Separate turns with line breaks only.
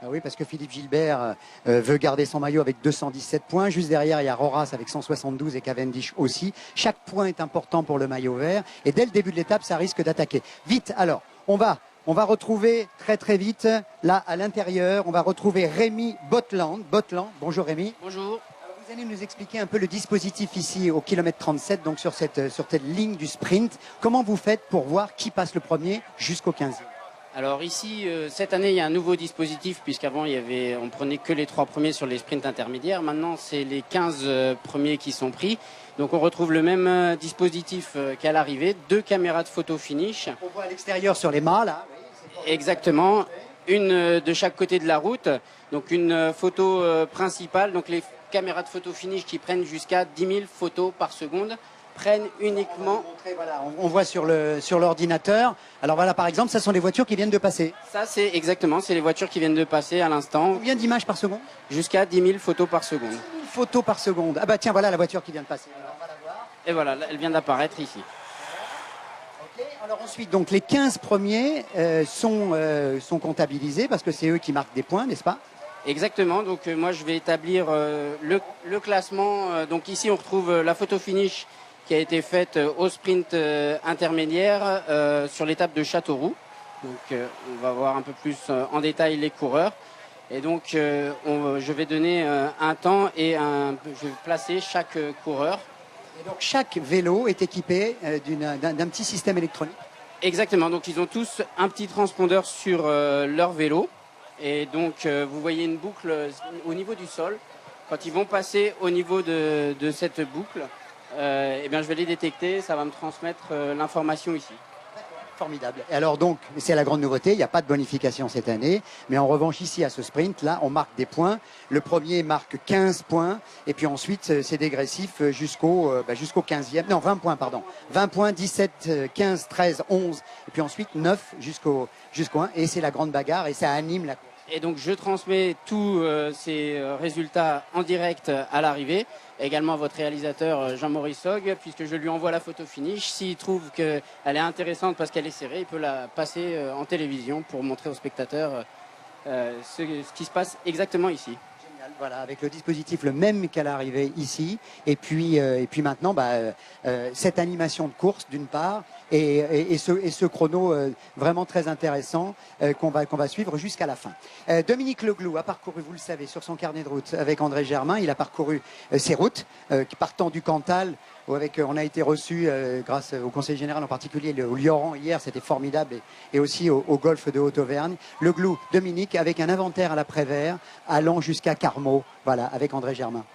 Ah oui, parce que Philippe Gilbert veut garder son maillot avec 217 points. Juste derrière, il y a Roras avec 172 et Cavendish aussi. Chaque point est important pour le maillot vert. Et dès le début de l'étape, ça risque d'attaquer. Vite, alors, on va retrouver très vite, là, à l'intérieur, on va retrouver Rémi Botland. Bonjour Rémi.
Bonjour.
Alors, vous allez nous expliquer un peu le dispositif ici au kilomètre 37, donc sur cette ligne du sprint. Comment vous faites pour voir qui passe le premier jusqu'au 15e?
Alors ici, cette année, il y a un nouveau dispositif, puisqu'avant, on prenait que les 3 premiers sur les sprints intermédiaires. Maintenant, c'est les 15 premiers qui sont pris. Donc on retrouve le même dispositif qu'à l'arrivée, 2 caméras de photo finish.
On voit à l'extérieur sur les mâts, là.
Exactement, une de chaque côté de la route. Donc une photo principale, donc les caméras de photo finish qui prennent jusqu'à 10 000 photos par seconde. Prennent uniquement.
Voilà, on voit sur l'ordinateur. Alors voilà, par exemple, ça sont les voitures qui viennent de passer.
Ça, c'est les voitures qui viennent de passer à l'instant.
Combien d'images par seconde?
Jusqu'à 10 000 photos par seconde.
10 000 photos par seconde. Ah bah tiens, voilà la voiture qui vient de passer. Alors, on va la voir.
Et voilà, elle vient d'apparaître ici.
Ok. Alors ensuite, donc les 15 premiers sont comptabilisés parce que c'est eux qui marquent des points, n'est-ce pas?
Exactement. Donc moi, je vais établir le classement. Donc ici, on retrouve la photo finish qui a été faite au sprint intermédiaire sur l'étape de Châteauroux. Donc on va voir un peu plus en détail les coureurs. Et donc je vais donner un temps et je vais placer chaque coureur.
Et donc chaque vélo est équipé d'un petit système électronique.
Exactement. Donc ils ont tous un petit transpondeur sur leur vélo. Et donc vous voyez une boucle au niveau du sol. Quand ils vont passer au niveau de cette boucle, eh bien, je vais les détecter, ça va me transmettre l'information ici.
Formidable. Et alors donc, c'est la grande nouveauté, il n'y a pas de bonification cette année, mais en revanche ici à ce sprint, là, on marque des points. Le premier marque 15 points, et puis ensuite c'est dégressif jusqu'au 15e, non 20 points, pardon. 20 points, 17, 15, 13, 11, et puis ensuite 9 jusqu'au 1, et c'est la grande bagarre, et ça anime la course.
Et donc je transmets tous ces résultats en direct à l'arrivée, également à votre réalisateur Jean-Maurice Hogg, puisque je lui envoie la photo finish. S'il trouve qu'elle est intéressante parce qu'elle est serrée, il peut la passer en télévision pour montrer aux spectateurs ce qui se passe exactement ici.
Génial, voilà, avec le dispositif le même qu'à l'arrivée ici, et puis maintenant cette animation de course d'une part, et ce chrono vraiment très intéressant qu'on va suivre jusqu'à la fin. Dominique Leglou a parcouru, vous le savez, sur son carnet de route avec André Germain, il a parcouru ces routes partant du Cantal, où on a été reçu grâce au conseil général en particulier au Lioran hier, c'était formidable, et aussi au golfe de Haute-Auvergne. Leglou, Dominique, avec un inventaire à l'après-vert allant jusqu'à Carmaux, voilà, avec André Germain.